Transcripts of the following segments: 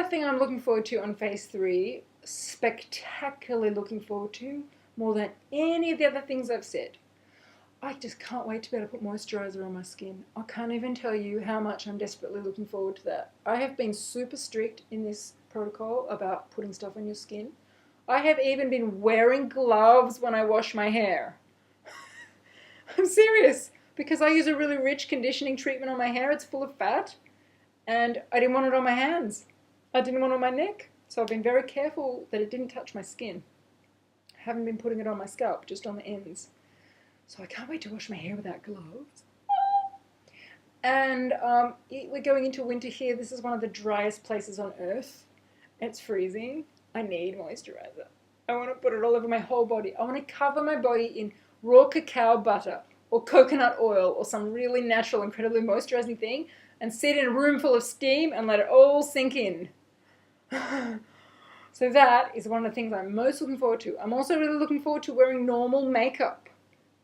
thing I'm looking forward to on phase 3, spectacularly looking forward to, more than any of the other things I've said, I just can't wait to be able to put moisturiser on my skin. I can't even tell you how much I'm desperately looking forward to that. I have been super strict in this protocol about putting stuff on your skin. I have even been wearing gloves when I wash my hair. I'm serious, because I use a really rich conditioning treatment on my hair. It's full of fat, and I didn't want it on my hands. I didn't want it on my neck, so I've been very careful that it didn't touch my skin. I haven't been putting it on my scalp, just on the ends. So I can't wait to wash my hair without gloves. And we're going into winter here. This is one of the driest places on earth. It's freezing. I need moisturiser. I want to put it all over my whole body. I want to cover my body in raw cacao butter or coconut oil or some really natural, incredibly moisturizing thing and sit in a room full of steam and let it all sink in. So that is one of the things I'm most looking forward to. I'm also really looking forward to wearing normal makeup.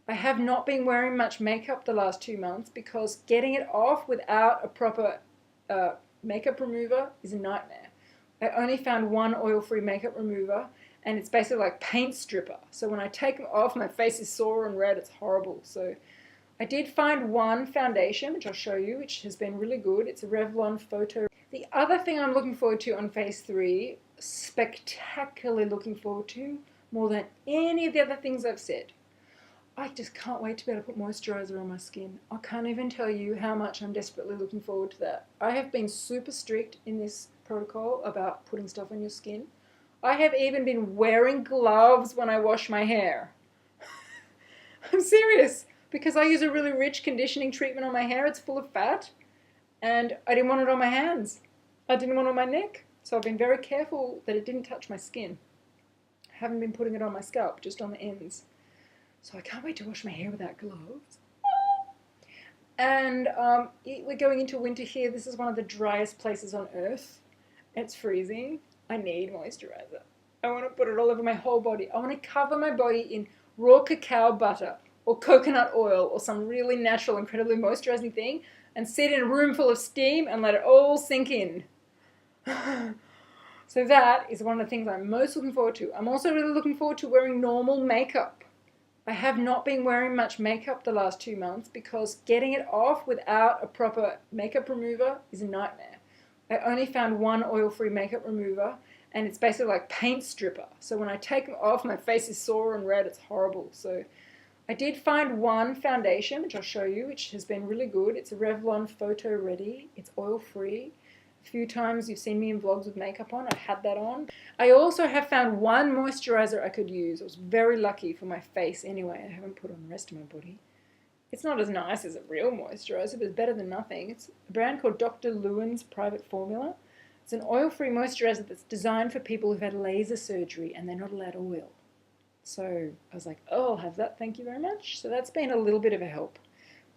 I have not been wearing much makeup the last 2 months because getting it off without a proper makeup remover is a nightmare. I only found one oil-free makeup remover, and it's basically like paint stripper. So when I take them off, my face is sore and red. It's horrible. So I did find one foundation, which I'll show you, which has been really good. It's a Revlon Photo. The other thing I'm looking forward to on phase 3, spectacularly looking forward to, more than any of the other things I've said, I just can't wait to be able to put moisturiser on my skin. I can't even tell you how much I'm desperately looking forward to that. I have been super strict in this protocol about putting stuff on your skin. I have even been wearing gloves when I wash my hair. I'm serious, because I use a really rich conditioning treatment on my hair. It's full of fat, and I didn't want it on my hands. I didn't want it on my neck, so I've been very careful that it didn't touch my skin. I haven't been putting it on my scalp, just on the ends. So I can't wait to wash my hair without gloves. And we're going into winter here. This is one of the driest places on earth. It's freezing. I need moisturiser. I want to put it all over my whole body. I want to cover my body in raw cacao butter or coconut oil or some really natural, incredibly moisturizing thing and sit in a room full of steam and let it all sink in. So that is one of the things I'm most looking forward to. I'm also really looking forward to wearing normal makeup. I have not been wearing much makeup the last 2 months because getting it off without a proper makeup remover is a nightmare. I only found one oil-free makeup remover, and it's basically like paint stripper. So when I take them off, my face is sore and red. It's horrible. So I did find one foundation, which I'll show you, which has been really good. It's a Revlon Photo Ready. It's oil-free. A few times you've seen me in vlogs with makeup on. I've had that on. I also have found one moisturiser I could use. I was very lucky for my face anyway. I haven't put on the rest of my body. It's not as nice as a real moisturiser, but it's better than nothing. It's a brand called Dr. Lewin's Private Formula. It's an oil-free moisturiser that's designed for people who've had laser surgery and they're not allowed oil. So I was like, oh, I'll have that, thank you very much. So that's been a little bit of a help,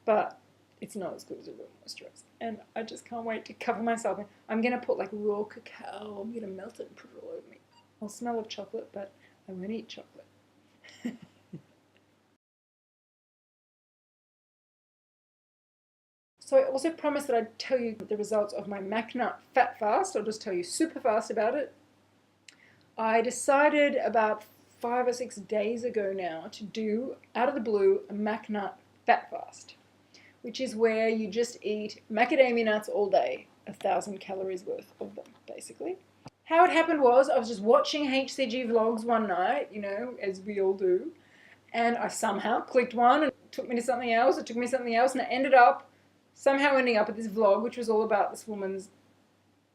but it's not as good as a real moisturiser. And I just can't wait to cover myself. I'm going to put like raw cacao. I'm going to melt it and put it all over me. I'll smell of chocolate, but I won't eat chocolate. So I also promised that I'd tell you the results of my MacNut Fat Fast. I'll just tell you super fast about it. I decided about 5 or 6 days ago now to do, out of the blue, a MacNut Fat Fast, which is where you just eat macadamia nuts all day, 1,000 calories worth of them, basically. How it happened was I was just watching HCG vlogs one night, you know, as we all do, and I somehow clicked one and it took me to something else, and I ended up somehow ending up at this vlog, which was all about this woman's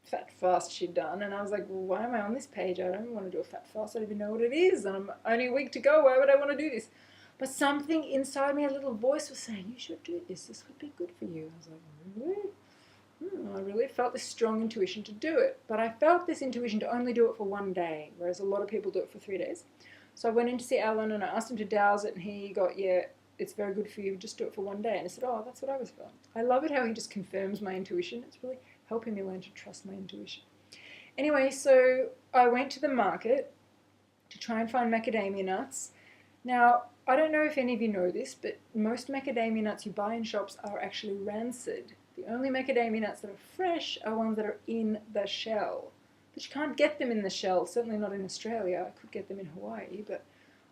fat fast she'd done. And I was like, well, why am I on this page? I don't want to do a fat fast. I don't even know what it is. And I'm only a week to go. Why would I want to do this? But something inside me, a little voice was saying, you should do this. This would be good for you. I was like, really? I really felt this strong intuition to do it. But I felt this intuition to only do it for 1 day, whereas a lot of people do it for 3 days. So I went in to see Alan and I asked him to douse it, and he got, yeah, it's very good for you, just do it for 1 day. And I said, oh, that's what I was feeling. I love it how he just confirms my intuition. It's really helping me learn to trust my intuition. Anyway, so I went to the market to try and find macadamia nuts. Now, I don't know if any of you know this, but most macadamia nuts you buy in shops are actually rancid. The only macadamia nuts that are fresh are ones that are in the shell. but you can't get them in the shell, certainly not in Australia. I could get them in Hawaii, but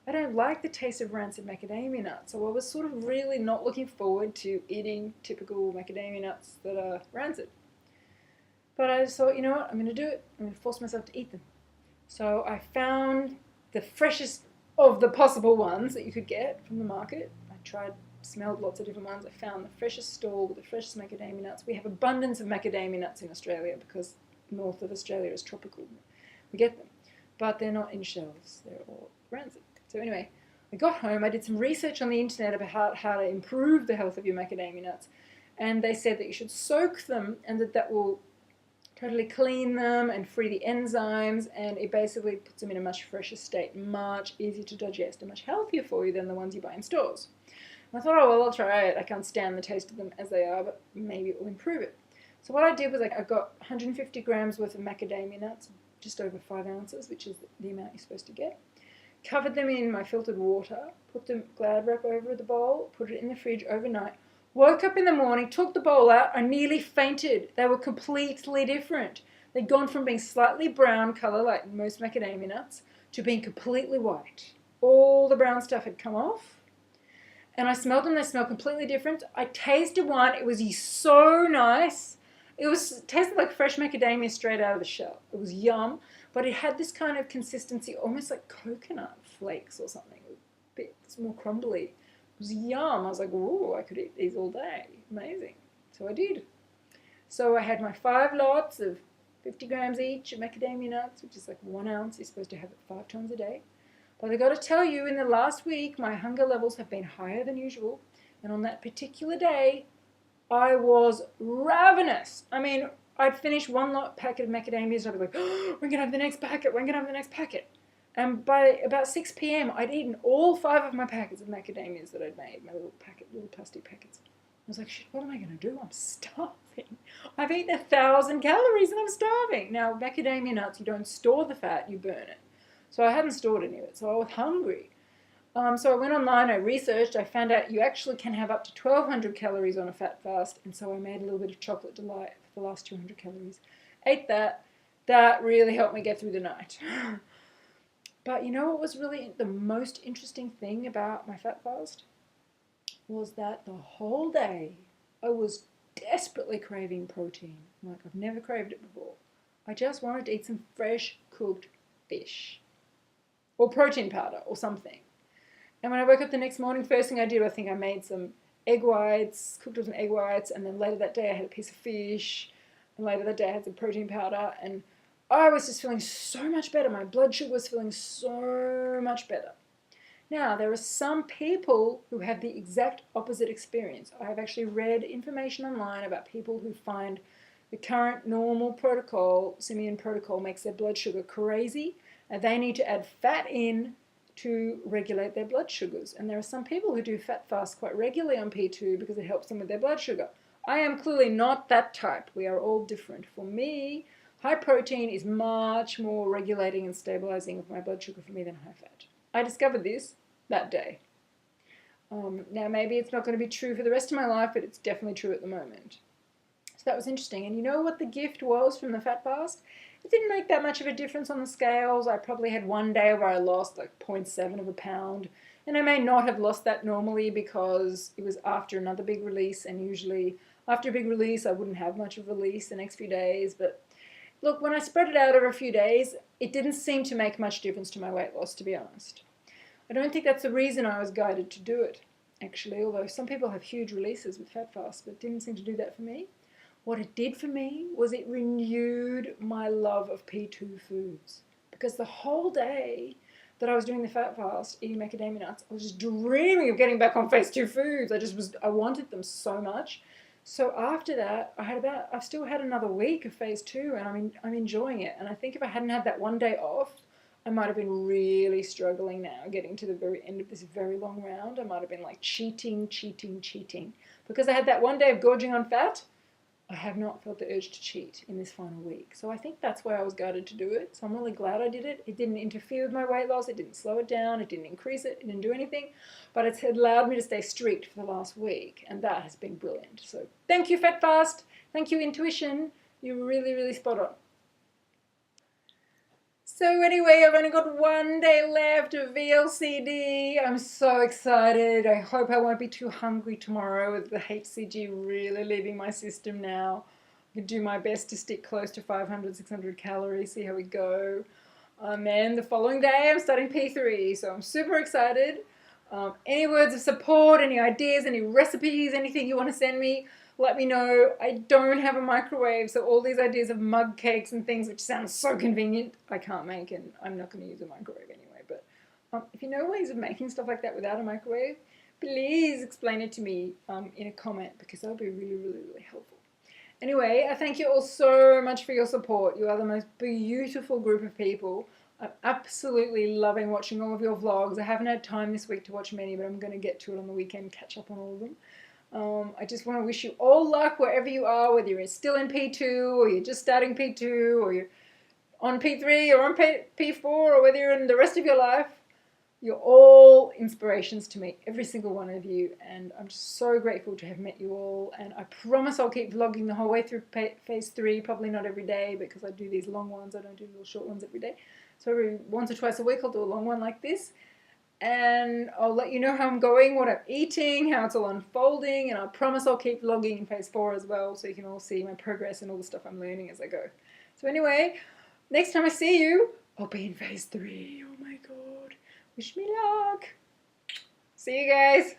I don't like the taste of rancid macadamia nuts, so I was sort of really not looking forward to eating typical macadamia nuts that are rancid. But I just thought, you know what, I'm going to do it. I'm going to force myself to eat them. So I found the freshest of the possible ones that you could get from the market. I tried, smelled lots of different ones. I found the freshest stall with the freshest macadamia nuts. We have abundance of macadamia nuts in Australia because north of Australia is tropical. We get them, but they're not in shells. They're all rancid. So anyway, I got home, I did some research on the internet about how to improve the health of your macadamia nuts, and they said that you should soak them and that will totally clean them and free the enzymes, and it basically puts them in a much fresher state, much easier to digest and much healthier for you than the ones you buy in stores. And I thought, oh well, I'll try it. I can't stand the taste of them as they are, but maybe it will improve it. So what I did was I got 150 grams worth of macadamia nuts, just over 5 ounces, which is the amount you're supposed to get. Covered them in my filtered water, put the Glad wrap over the bowl, put it in the fridge overnight. Woke up in the morning, took the bowl out, I nearly fainted. They were completely different. They'd gone from being slightly brown colour, like most macadamia nuts, to being completely white. All the brown stuff had come off. And I smelled them, they smelled completely different. I tasted one, it was so nice. It tasted like fresh macadamia straight out of the shell. It was yum. But it had this kind of consistency, almost like coconut flakes or something. A bit more crumbly. It was yum. I was like, ooh, I could eat these all day. Amazing. So I did. So I had my 5 lots of 50 grams each of macadamia nuts, which is like 1 ounce. You're supposed to have it 5 times a day. But I got to tell you, in the last week, my hunger levels have been higher than usual. And on that particular day, I was ravenous. I mean, I'd finish 1 packet of macadamias and I'd be like, oh, we're going to have the next packet, we're going to have the next packet. And by about 6 p.m., I'd eaten all 5 of my packets of macadamias that I'd made, my little plastic packets. I was like, shit, what am I going to do? I'm starving. I've eaten 1,000 calories and I'm starving. Now, macadamia nuts, you don't store the fat, you burn it. So I hadn't stored any of it, so I was hungry. So I went online, I researched, I found out you actually can have up to 1,200 calories on a fat fast, and so I made a little bit of chocolate delight for the last 200 calories. Ate that. That really helped me get through the night. But you know what was really the most interesting thing about my fat fast? Was that the whole day I was desperately craving protein. Like I've never craved it before. I just wanted to eat some fresh cooked fish. Or protein powder or something. And when I woke up the next morning, first thing I did, I think I made some egg whites, cooked up some egg whites, and then later that day I had a piece of fish, and later that day I had some protein powder, and I was just feeling so much better. My blood sugar was feeling so much better. Now, there are some people who have the exact opposite experience. I have actually read information online about people who find the current normal protocol, Simeon protocol, makes their blood sugar crazy, and they need to add fat in to regulate their blood sugars. And there are some people who do fat fast quite regularly on P2 because it helps them with their blood sugar. I am clearly not that type. We are all different. For me, high protein is much more regulating and stabilizing of my blood sugar for me than high fat. I discovered this that day. Now maybe it's not going to be true for the rest of my life, but it's definitely true at the moment. So that was interesting. And you know what the gift was from the fat fast? It didn't make that much of a difference on the scales. I probably had 1 day where I lost like 0.7 of a pound. And I may not have lost that normally because it was after another big release. And usually after a big release, I wouldn't have much of a release the next few days. But look, when I spread it out over a few days, it didn't seem to make much difference to my weight loss, to be honest. I don't think that's the reason I was guided to do it, actually. Although some people have huge releases with fat fast, but it didn't seem to do that for me. What it did for me was it renewed my love of P2 foods. Because the whole day that I was doing the fat fast, eating macadamia nuts, I was just dreaming of getting back on phase 2 foods. I wanted them so much. So after that, I've still had another week of phase 2 and I'm enjoying it. And I think if I hadn't had that 1 day off, I might have been really struggling now, getting to the very end of this very long round. I might have been like cheating. Because I had that 1 day of gorging on fat, I have not felt the urge to cheat in this final week. So I think that's why I was guided to do it. So I'm really glad I did it. It didn't interfere with my weight loss. It didn't slow it down. It didn't increase it. It didn't do anything. But it's allowed me to stay strict for the last week. And that has been brilliant. So thank you, Fat Fast. Thank you, Intuition. You're really, really spot on. So anyway, I've only got 1 day left of VLCD. I'm so excited. I hope I won't be too hungry tomorrow with the HCG really leaving my system now. I can do my best to stick close to 500, 600 calories, see how we go. And the following day I'm starting P3, so I'm super excited. Any words of support, any ideas, any recipes, anything you want to send me, let me know. I don't have a microwave, so all these ideas of mug cakes and things, which sound so convenient, I can't make, and I'm not going to use a microwave anyway. But if you know ways of making stuff like that without a microwave, please explain it to me in a comment, because that would be really, really, really helpful. Anyway, I thank you all so much for your support. You are the most beautiful group of people. I'm absolutely loving watching all of your vlogs. I haven't had time this week to watch many, but I'm going to get to it on the weekend, catch up on all of them. I just want to wish you all luck wherever you are, whether you're still in P2 or you're just starting P2 or you're on P3 or on P4 or whether you're in the rest of your life. You're all inspirations to me, every single one of you, and I'm just so grateful to have met you all. And I promise I'll keep vlogging the whole way through phase 3, probably not every day because I do these long ones, I don't do little short ones every day. So every once or twice a week I'll do a long one like this. And I'll let you know how I'm going, what I'm eating, how it's all unfolding, and I promise I'll keep vlogging in phase 4 as well, so you can all see my progress and all the stuff I'm learning as I go. So anyway, next time I see you, I'll be in phase 3. Oh my god. Wish me luck. See you guys.